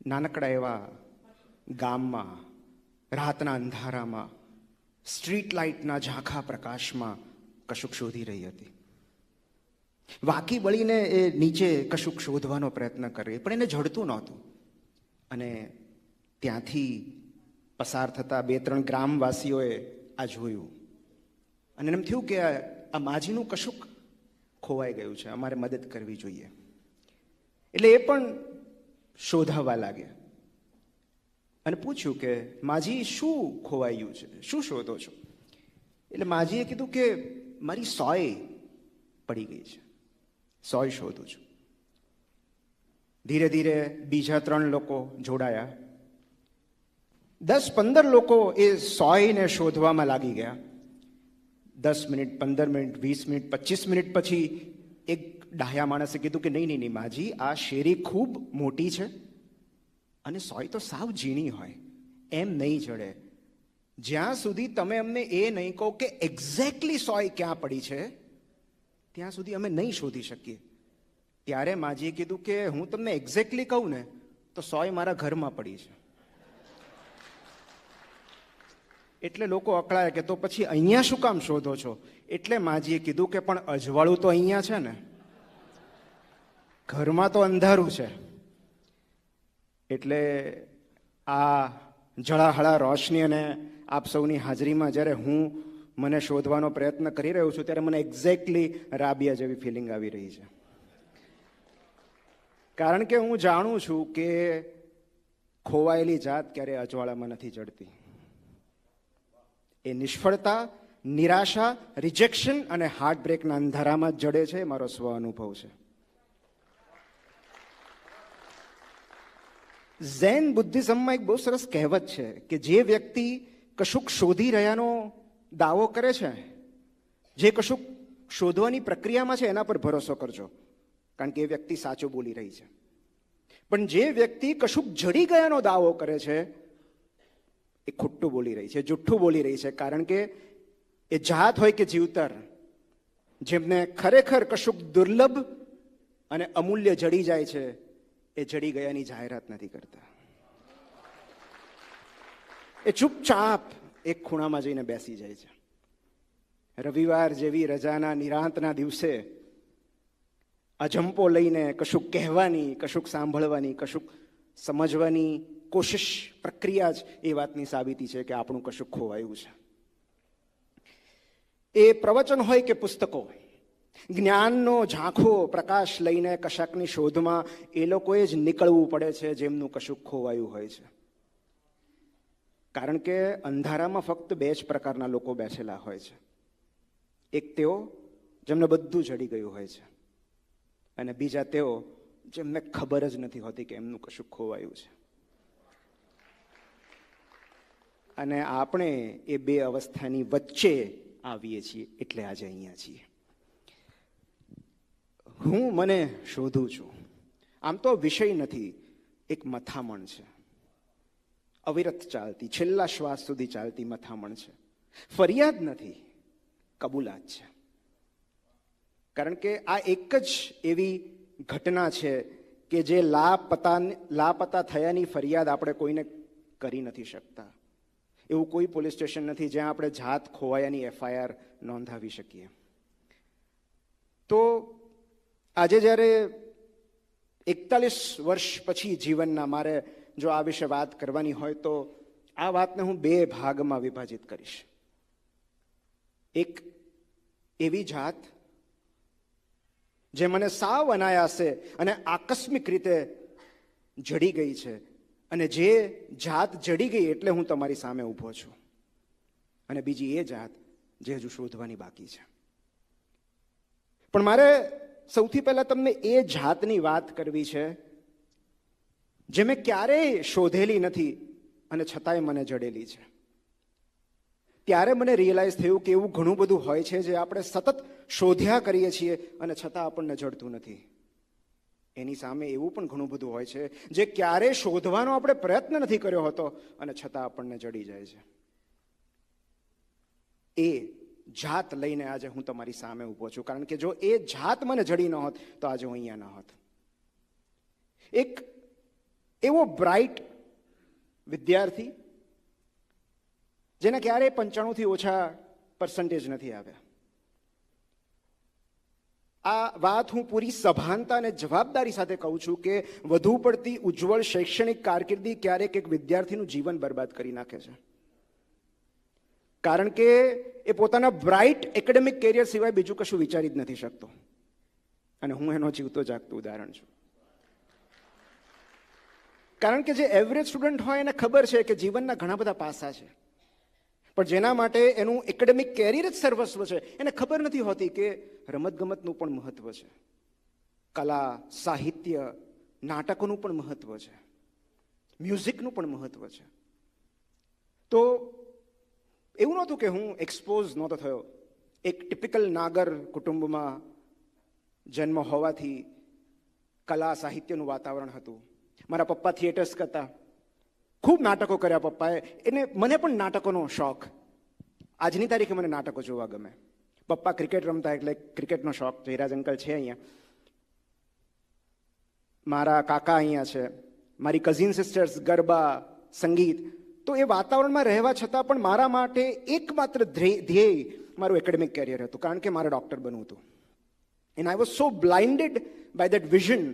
નાનકડા એવા ગામમાં રાતના અંધારામાં સ્ટ્રીટ લાઇટના ઝાંખા પ્રકાશમાં કશુંક શોધી રહી હતી. વાકી વળીને એ નીચે કશુંક શોધવાનો પ્રયત્ન કરે, પણ એને જડતું નહોતું. અને ત્યાંથી પસાર થતા 2-3 ગ્રામવાસીઓએ આ જોયું અને એમ થયું કે આ માજીનું કશુંક ખોવાઈ ગયું છે, અમારે મદદ કરવી જોઈએ. એટલે એ પણ શોધાવા લાગ્યા અને પૂછ્યું કે માજી, શું ખોવાયું છે, શું શોધો છો? એટલે માજીએ કીધું કે મારી સોય પડી ગઈ છે, સોય શોધું છું. ધીરે ધીરે બીજા 3 લોકો જોડાયા. 10-15 લોકો એ સોયને શોધવામાં લાગી ગયા. 10 મિનિટ, 15 મિનિટ, 20 મિનિટ, 25 મિનિટ પછી એક ડાહ્યા માણસે કીધું કે નહીં માજી, આ શેરી ખૂબ મોટી છે અને સોય તો સાવ ઝીણી હોય, એમ નહીં જડે. જ્યાં સુધી તમે અમને એ નહીં કહો કે એક્ઝેક્ટલી સોય ક્યાં પડી છે, ત્યાં સુધી અમે નહીં શોધી શકીએ. ત્યારે માજીએ કીધું કે હું તમને એક્ઝેક્ટલી કહું ને તો સોય મારા ઘરમાં પડી છે. એટલે લોકો અકળાયા કે તો પછી અહીંયા શું કામ શોધો છો? એટલે માજીએ કીધું કે પણ અજવાળું તો અહીંયા છે ને, ઘરમાં તો અંધારું છે. એટલે આ જળાહળા રોશની અને આપ સૌની હાજરીમાં જ્યારે હું મને શોધવાનો પ્રયત્ન કરી રહ્યો છું, ત્યારે મને એક્ઝેક્ટલી રાબિયા જેવી ફિલિંગ આવી રહી છે. કારણ કે હું જાણું છું કે ખોવાયેલી જાત ક્યારે અજવાળામાં નથી જડતી. એ નિષ્ફળતા, નિરાશા, રિજેક્શન અને હાર્ટબ્રેકના અંધારામાં જ જડે છે. મારો સ્વ અનુભવ છે. ઝેન બુદ્ધિઝમમાં એક બહુ સરસ કહેવત છે કે જે વ્યક્તિ કશુંક શોધી રહ્યાનો દાવો કરે છે, જે કશુંક શોધવાની પ્રક્રિયામાં છે, એના પર ભરોસો કરજો, કારણ કે એ વ્યક્તિ સાચું બોલી રહી છે. પણ જે વ્યક્તિ કશુંક જડી ગયાનો દાવો કરે છે, એ ખોટું બોલી રહી છે, જુઠ્ઠું બોલી રહી છે. કારણ કે એ જાત હોય કે જીવતર, જેમને ખરેખર કશુંક દુર્લભ અને અમૂલ્ય જડી જાય છે, એ જડી ગયાની જાહેરાત નથી કરતા. એ ચૂપચાપ એક ખૂણામાં જઈને બેસી જાય છે. રવિવાર જેવી રજાના નિરાંતના દિવસે અજંપો લઈને કશુંક કહેવાની, કશુંક સાંભળવાની, કશુંક સમજવાની કોશિશ, પ્રક્રિયા જ એ વાતની સાબિતી છે કે આપણું કશુંક ખોવાયું છે. એ પ્રવચન હોય કે પુસ્તકો, જ્ઞાનનો ઝાંખો પ્રકાશ લઈને કશાકની શોધમાં એ લોકોએ જ નીકળવું પડે છે જેમનું કશુંક ખોવાયું હોય છે. કારણ કે અંધારામાં ફક્ત 2 જ પ્રકારના લોકો બેસેલા હોય છે. એક તેઓ જેમને બધું જડી ગયું હોય છે, અને બીજા તેઓ જેમને ખબર જ નથી હોતી કે એમનું કશુંક ખોવાયું છે. અને આપણે એ 2 અવસ્થાની વચ્ચે આવીએ છીએ, એટલે આજે અહીંયા છીએ. હું મને શોધું છું. આમ તો વિષય નથી, એક મથામણ છે, અવિરત ચાલતી, છેલ્લા શ્વાસ સુધી ચાલતી મથામણ છે. ફરિયાદ નથી, કબૂલાત છે. કારણ કે આ એક જ એવી ઘટના છે કે જે લાપતા થયાની ફરિયાદ આપણે કોઈને કરી નથી શકતા. એવું કોઈ પોલીસ સ્ટેશન નથી જ્યાં આપણે જાત ખોવાયાની FIR નોંધાવી શકીએ. તો આજે જ્યારે 41 વર્ષ પછી જીવનના મારે જો આ વિશે વાત કરવાની હોય તો આ વાતને હું 2 ભાગમાં વિભાજિત કરીશ. એક એવી જાત જે મને સાવ અનાયાસે અને આકસ્મિક રીતે જડી ગઈ છે, અને જે જાત જડી ગઈ એટલે હું તમારી સામે ઊભો છું. અને બીજી એ જાત જે હજુ શોધવાની બાકી છે. પણ મારે સૌથી પહેલા તમને એ જાતની વાત કરવી છે જે મેં ક્યારેય શોધેલી નથી અને છતાંય મને જડેલી છે. ત્યારે મને રિયલાઇઝ થયું કે એવું ઘણું બધું હોય છે જે આપણે સતત શોધ્યા કરીએ છીએ અને છતાં આપણને જડતું નથી. એની સામે એવું પણ ઘણું બધું હોય છે જે ક્યારેય શોધવાનો આપણે પ્રયત્ન નથી કર્યો હતો અને છતાં આપણને જડી જાય છે. એ જાત લઈને આજે હું તમારી સામે ઊભો છું. કારણ કે જો એ જાત મને જડી ન હોત તો આજે હું અહીંયા ન હોત. એક એવો બ્રાઇટ વિદ્યાર્થી જેને ક્યારેય 95થી ઓછા પર્સન્ટેજ નથી આવ્યા. આ વાત હું પૂરી સભાનતા અને જવાબદારી સાથે કહું છું કે વધુ પડતી ઉજ્જવળ શૈક્ષણિક કારકિર્દી ક્યારેક એક વિદ્યાર્થીનું જીવન બરબાદ કરી નાખે છે. કારણ કે એ પોતાના બ્રાઇટ એકેડેમિક કેરિયર સિવાય બીજું કશું વિચારી જ નથી શકતો. અને હું એનો જીવતો જાગતું ઉદાહરણ છું. કારણ કે જે એવરેજ સ્ટુડન્ટ હોય એને ખબર છે કે જીવનના ઘણા બધા પાસા છે, પણ જેના માટે એનું એકેડેમિક કેરિયર જ સર્વસ્વ છે, એને ખબર નથી હોતી કે રમતગમતનું પણ મહત્વ છે, કલા, સાહિત્ય, નાટકોનું પણ મહત્વ છે, મ્યુઝિકનું પણ મહત્વ છે. તો એવું નહોતું કે હું એક્સપોઝ નહોતો થયો. એક ટિપિકલ નાગર કુટુંબમાં જન્મ હોવાથી કલા સાહિત્યનું વાતાવરણ હતું. મારા પપ્પા થિયેટર્સ કરતા, ખૂબ નાટકો કર્યા પપ્પાએ. મને પણ નાટકોનો શોખ. આજની તારીખે મને નાટકો જોવા ગમે. પપ્પા ક્રિકેટ રમતા એટલે ક્રિકેટનો શોખ. જયરાજ અંકલ છે અહીંયા, મારા કાકા અહીંયા છે, મારી કઝિન સિસ્ટર્સ, ગરબા, સંગીત. તો એ વાતાવરણમાં રહેવા છતાં પણ મારા માટે એકમાત્ર ધ્યેય મારું એકેડેમિક કેરિયર હતું, કારણ કે મારે ડૉક્ટર બનવું હતું. And I was so blinded by that vision.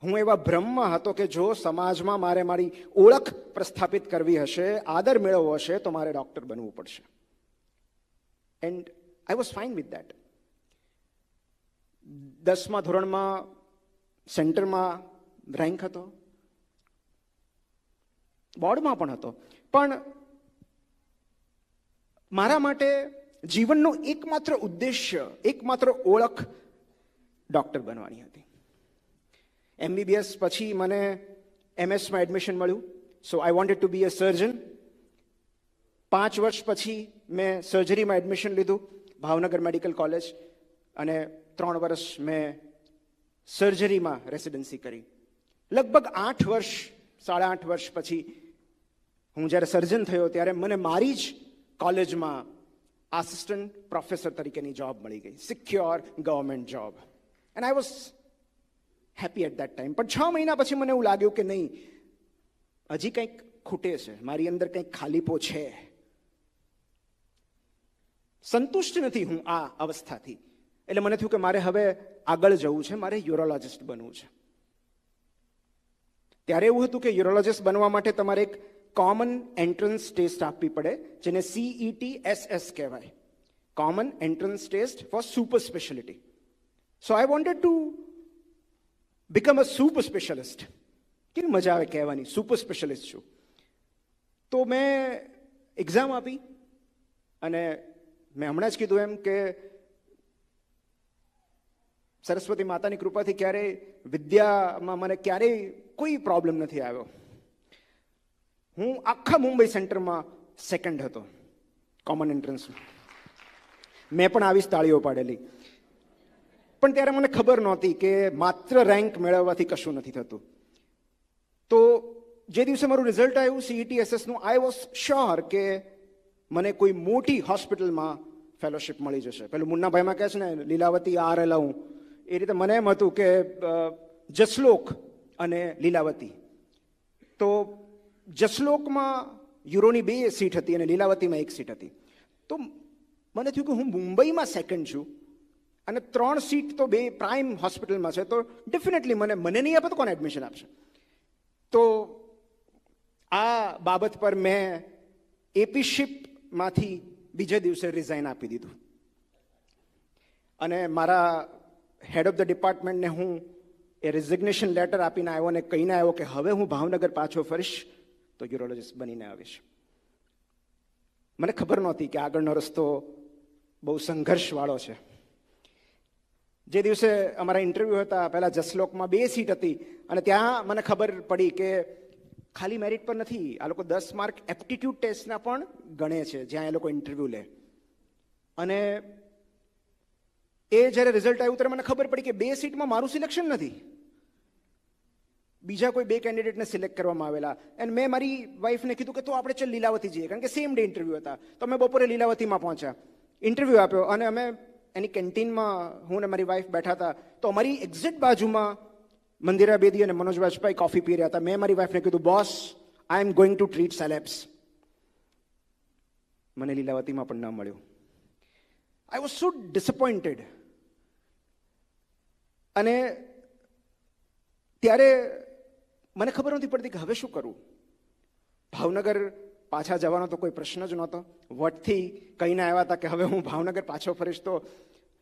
હું એવા ભ્રમમાં હતો કે જો સમાજમાં મારે મારી ઓળખ પ્રસ્થાપિત કરવી હશે, આદર મેળવવો હશે, તો મારે ડૉક્ટર બનવું પડશે. And I was fine with that. 10મા ધોરણમાં સેન્ટરમાં રેન્ક હતો, બોર્ડમાં પણ હતો, પણ મારા માટે જીવનનો એકમાત્ર ઉદ્દેશ્ય, એકમાત્ર ઓળખ ડૉક્ટર બનવાની હતી. MBBS પછી મને MS-માં એડમિશન મળ્યું. સો આઈ વોન્ટેડ ટુ બી અ સર્જન. 5 વર્ષ પછી મેં સર્જરીમાં એડમિશન લીધું ભાવનગર મેડિકલ કોલેજ, અને 3 વર્ષ મેં સર્જરીમાં રેસિડન્સી કરી. લગભગ 8 વર્ષ, 8.5 વર્ષ પછી હું જ્યારે સર્જન થયો ત્યારે મને મારી જ કોલેજમાં આસિસ્ટન્ટ પ્રોફેસર તરીકેની જોબ મળી ગઈ, secure government job. And I was happy at that time. પણ 6 મહિના પછી મને એવું લાગ્યું કે નહીં, હજી કંઈક ખૂટે છે, મારી અંદર કંઈક ખાલીપો છે. સંતુષ્ટ નથી હું આ અવસ્થાથી. એટલે મને થયું કે મારે હવે આગળ જવું છે, મારે યુરોલોજિસ્ટ બનવું છે. ત્યારે એવું હતું કે યુરોલોજિસ્ટ બનવા માટે તમારે એક કોમન એન્ટ્રન્સ ટેસ્ટ આપવી પડે, જેને CET-SS કહેવાય, common entrance test for super speciality. So I wanted to become a super specialist. કેવી મજા આવે કહેવાની, સુપર સ્પેશિયાલિસ્ટ છું. તો મેં એક્ઝામ આપી, અને મેં હમણાં જ કીધું એમ કે સરસ્વતી માતાની કૃપાથી ક્યારેય વિદ્યામાં મને ક્યારેય કોઈ પ્રોબ્લેમ નથી આવ્યો. હું આખા મુંબઈ સેન્ટરમાં સેકન્ડ હતો કોમન એન્ટ્રન્સમાં. મેં પણ આવી તાળીઓ પાડેલી. પણ ત્યારે મને ખબર નહોતી કે માત્ર રેન્ક મેળવવાથી કશું નથી થતું. તો જે દિવસે મારું રિઝલ્ટ આવ્યું CET-SSનું, આઈ વોઝ શ્યોર કે મને કોઈ મોટી હોસ્પિટલમાં ફેલોશિપ મળી જશે. પેલું મુન્નાભાઈમાં કહે છે ને, લીલાવતી આર લઉં, એ રીતે મને એમ હતું કે જસલોક અને લીલાવતી. તો જસલોકમાં યુરોની 2 સીટ હતી અને લીલાવતીમાં 1 સીટ હતી. તો મને થયું કે હું મુંબઈમાં સેકન્ડ છું અને 3 સીટ તો 2 પ્રાઇમ હોસ્પિટલમાં છે, તો ડેફિનેટલી મને નહીં આપે તો કોને એડમિશન આપશે. તો આ બાબત પર મેં એપીશિપમાંથી બીજે દિવસે રિઝાઇન આપી દીધું, અને મારા હેડ ઓફ ધ ડિપાર્ટમેન્ટને હું એ રિઝિગ્નેશન લેટર આપીને આવ્યો અને કહીને આવ્યો કે હવે હું ભાવનગર પાછો ફરીશ તો યુરોલોજિસ્ટ બનીને આવીશ. મને ખબર નહોતી કે આગળનો રસ્તો બહુ સંઘર્ષવાળો છે. જે દિવસે અમારા ઇન્ટરવ્યૂ હતા, પહેલાં જસલોકમાં 2 સીટ હતી, અને ત્યાં મને ખબર પડી કે ખાલી મેરિટ પર નથી, આ લોકો 10 માર્ક એપ્ટિટ્યૂડ ટેસ્ટના પણ ગણે છે જ્યાં એ લોકો ઇન્ટરવ્યૂ લે. અને એ જ્યારે રિઝલ્ટ આવ્યું ત્યારે મને ખબર પડી કે 2 સીટમાં મારું સિલેક્શન નથી, બીજા કોઈ 2 કેન્ડિડેટને સિલેક્ટ કરવામાં આવેલા. એન્ડ મેં મારી વાઈફને કીધું કે તો આપણે ચાલ લીલાવતી જઈએ, કારણ કે સેમ ડે ઇન્ટરવ્યૂ હતા. તો અમે બપોરે લીલાવતીમાં પહોંચ્યા, ઇન્ટરવ્યૂ આપ્યો, અને અમે એની કેન્ટીનમાં હું ને મારી વાઈફ બેઠા હતા. તો અમારી એક્ઝેક્ટ બાજુમાં મંદિરા બેદી અને મનોજ વાજપેયી કોફી પી રહ્યા હતા. મેં મારી વાઈફને કીધું, boss, I am going to treat celebs. મને લીલાવતીમાં પણ ન મળ્યું. આઈ વોઝ સો ડિસઅપોઇન્ટેડ. અને ત્યારે મને ખબર નથી પડતી કે હવે શું કરવું. ભાવનગર પાછા જવાનો તો કોઈ પ્રશ્ન જ નહોતો. વટથી કહીને આવ્યા હતા કે હવે હું ભાવનગર પાછો ફરીશ તો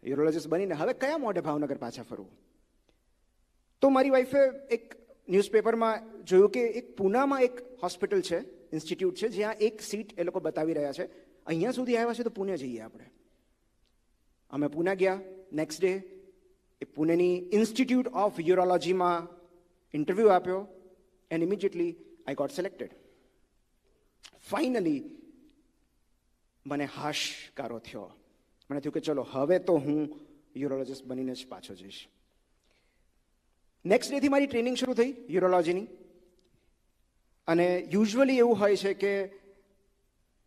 યુરોલોજીસ્ટ બનીને હવે કયા મોઢે ભાવનગર પાછા ફરવું. તો મારી વાઈફે એક ન્યૂઝપેપરમાં જોયું કે એક પૂનામાં એક હોસ્પિટલ છે, ઇન્સ્ટિટ્યૂટ છે, જ્યાં એક સીટ એ લોકો બતાવી રહ્યા છે. અહીંયા સુધી આવ્યા છે તો પુણે જઈએ આપણે. અમે પુણે ગયા. નેક્સ્ટ ડે એ પુણેની ઇન્સ્ટિટ્યૂટ ઓફ યુરોલોજીમાં ઇન્ટરવ્યૂ આપ્યો and immediately I got selected. Finally મને હાશકારો થયો. મને થયું કે ચલો હવે તો હું યુરોલોજીસ્ટ બનીને જ પાછો જઈશ. નેક્સ્ટ ડેથી મારી ટ્રેનિંગ શરૂ થઈ યુરોલોજીની. અને યુઝ્યુઅલી એવું હોય છે કે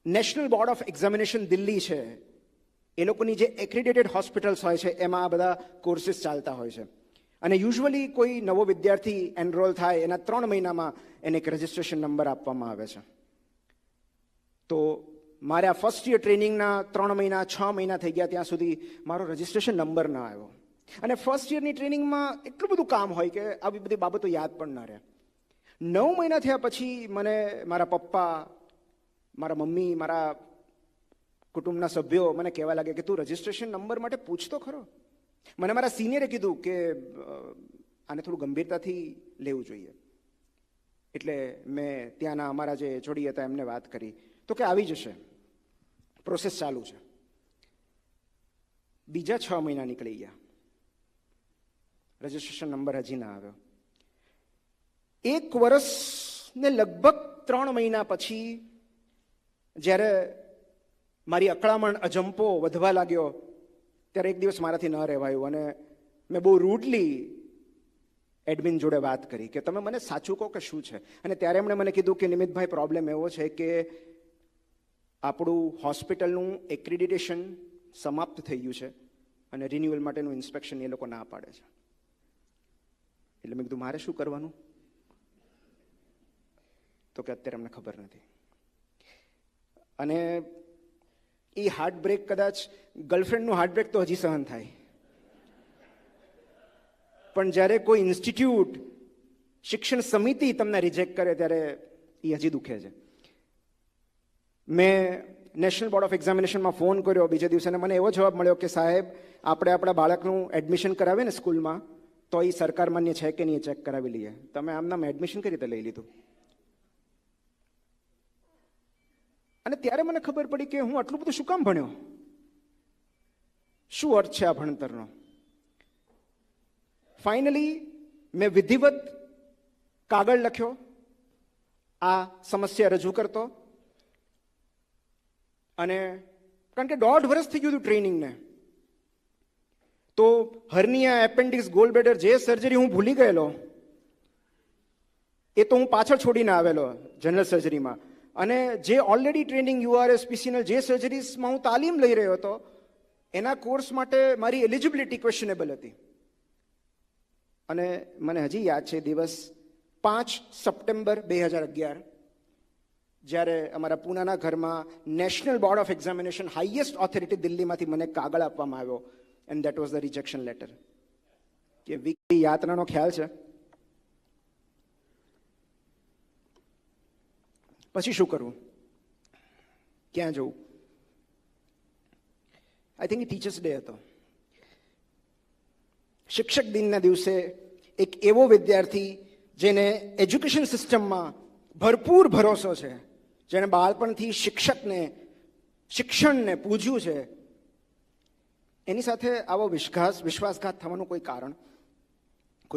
national board of examination Delhi છે, એ લોકોની જે એક્રેડિટેડ હોસ્પિટલ્સ હોય છે એમાં આ બધા કોર્સીસ ચાલતા હોય છે. અને યુઝ્યુઅલી કોઈ નવો વિદ્યાર્થી એનરોલ થાય એના 3 મહિનામાં એને એક રજિસ્ટ્રેશન નંબર આપવામાં આવે છે. તો મારે આ ફર્સ્ટ યર ટ્રેનિંગના 3 મહિના 6 મહિના થઈ ગયા ત્યાં સુધી મારો રજિસ્ટ્રેશન નંબર ન આવ્યો. અને ફર્સ્ટ યરની ટ્રેનિંગમાં એટલું બધું કામ હોય કે આવી બધી બાબતો યાદ પણ ન રહે. 9 મહિના થયા પછી મને મારા પપ્પા, મારા મમ્મી, મારા કુટુંબના સભ્યો મને કહેવા લાગે કે તું રજિસ્ટ્રેશન નંબર માટે પૂછતો ખરો. મને મારા સિનિયરે કીધું કે આને થોડું ગંભીરતાથી લેવું જોઈએ. એટલે મેં ત્યાંના અમારા જે જોડી હતા એમને વાત કરી તો કે આવી જશે, પ્રોસેસ ચાલુ છે. બીજા 6 મહિના નીકળી ગયા, રજિસ્ટ્રેશન નંબર હજી ના આવ્યો. 1 વર્ષ ને લગભગ 3 મહિના પછી જ્યારે મારી અકળામણ, અજંપો વધવા લાગ્યો ત્યારે એક દિવસ મારાથી ન રહેવાયું અને મેં બહુ રૂડલી એડમિન જોડે વાત કરી કે તમે મને સાચું કહો કે શું છે. અને ત્યારે એમણે મને કીધું કે નિમિતભાઈ, પ્રોબ્લેમ એવો છે કે આપણું હોસ્પિટલનું એક્રેડિટેશન સમાપ્ત થઈ ગયું છે અને રિન્યુઅલ માટેનું ઇન્સ્પેક્શન એ લોકો ના પાડે છે. એટલે મેં કીધું મારે શું કરવાનું? તો કે અત્યારે અમને ખબર નથી. અને એ હાર્ટબ્રેક, કદાચ ગર્લફ્રેન્ડનું હાર્ટબ્રેક તો હજી સહન થાય, પણ જ્યારે કોઈ ઇન્સ્ટિટ્યૂટ, શિક્ષણ સમિતિ તમને રિજેક્ટ કરે ત્યારે એ હજી દુખે છે. મેં નેશનલ બોર્ડ ઓફ એક્ઝામિનેશનમાં ફોન કર્યો બીજે દિવસે અને મને એવો જવાબ મળ્યો કે સાહેબ, આપણે આપણા બાળકનું એડમિશન કરાવીએ ને સ્કૂલમાં તો એ સરકાર માન્ય છે કે નહીં ચેક કરાવી લઈએ. તમે આમનામ એડમિશન કઈ રીતે લઈ લીધું? અને ત્યારે મને ખબર પડી કે હું આટલું બધું શું કામ ભણ્યો, શું અર્થ છે આ ભણતરનો. ફાઇનલી મેં વિધિવત કાગળ લખ્યો આ સમસ્યા રજૂ કરતો. અને કારણ કે 1.5 વર્ષ થઈ ગયું હતું ટ્રેનિંગને, તો હર્નિયા, એપેન્ડિક્સ, ગોલબ્લેડર, જે સર્જરી હું ભૂલી ગયેલો એ તો હું પાછળ છોડીને આવેલો જનરલ સર્જરીમાં. અને જે ઓલરેડી ટ્રેનિંગ, યુઆરએસ, પીસીએનએલ, જે સર્જરીસમાં હું તાલીમ લઈ રહ્યો હતો એના કોર્સ માટે મારી એલિજિબિલિટી ક્વેશ્ચનેબલ હતી. અને મને હજી યાદ છે દિવસ 5 સપ્ટેમ્બર 2011, જ્યારે અમારા પૂનાના ઘરમાં national board of examination, highest authority દિલ્હીમાંથી મને કાગળ આપવામાં આવ્યો and that was the rejection letter. કે વીકલી યાત્રાનો ખ્યાલ છે. પછી શું કરવું, ક્યાં જવું? આઈ થિંક ટીચર્સ ડે હતો. શિક્ષક દિનના દિવસે એક એવો વિદ્યાર્થી જેને એજ્યુકેશન સિસ્ટમમાં ભરપૂર ભરોસો છે, જેણે બાળપણથી શિક્ષણને પૂજ્યું છે, એની સાથે આવો વિશ્વાસઘાત થવાનું કોઈ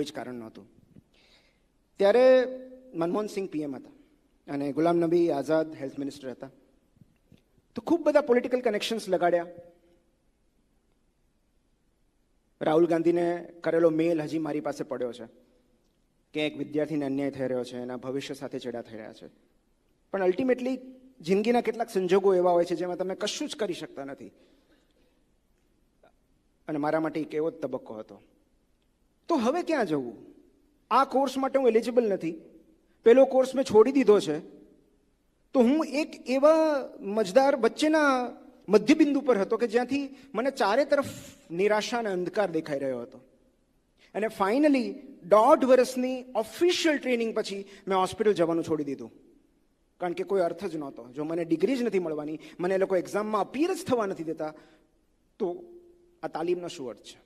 જ કારણ નહોતું. ત્યારે મનમોહન સિંહ પીએમ હતા અને ગુલામ નબી આઝાદ હેલ્થ મિનિસ્ટર હતા. તો ખૂબ બધા પોલિટિકલ કનેક્શન્સ લગાડ્યા. રાહુલ ગાંધીને કરેલો મેલ હજી મારી પાસે પડ્યો છે કે એક વિદ્યાર્થીને અન્યાય થઈ રહ્યો છે, એના ભવિષ્ય સાથે ચેડા થઈ રહ્યા છે. પણ અલ્ટિમેટલી જિંદગીના કેટલાક સંજોગો એવા હોય છે જેમાં તમે કશું જ કરી શકતા નથી. અને મારા માટે એક એવો જ તબક્કો હતો. તો હવે ક્યાં જવું? આ કોર્સ માટે હું એલિજિબલ નથી, પેલો કોર્સ મેં છોડી દીધો છે, તો હું એક એવા મજદાર વચ્ચેના મધ્યબિંદુ પર હતો કે જ્યાંથી મને ચારે તરફ નિરાશા અને અંધકાર દેખાઈ રહ્યો હતો. અને ફાઇનલી 1.5 વર્ષની ઓફિશિયલ ટ્રેનિંગ પછી મેં હોસ્પિટલ જવાનું છોડી દીધું, કારણ કે કોઈ અર્થ જ નહોતો. જો મને ડિગ્રી જ નથી મળવાની, મને એ લોકો એક્ઝામમાં અપિયર જ થવા નથી દેતા, તો આ તાલીમનો શું અર્થ છે?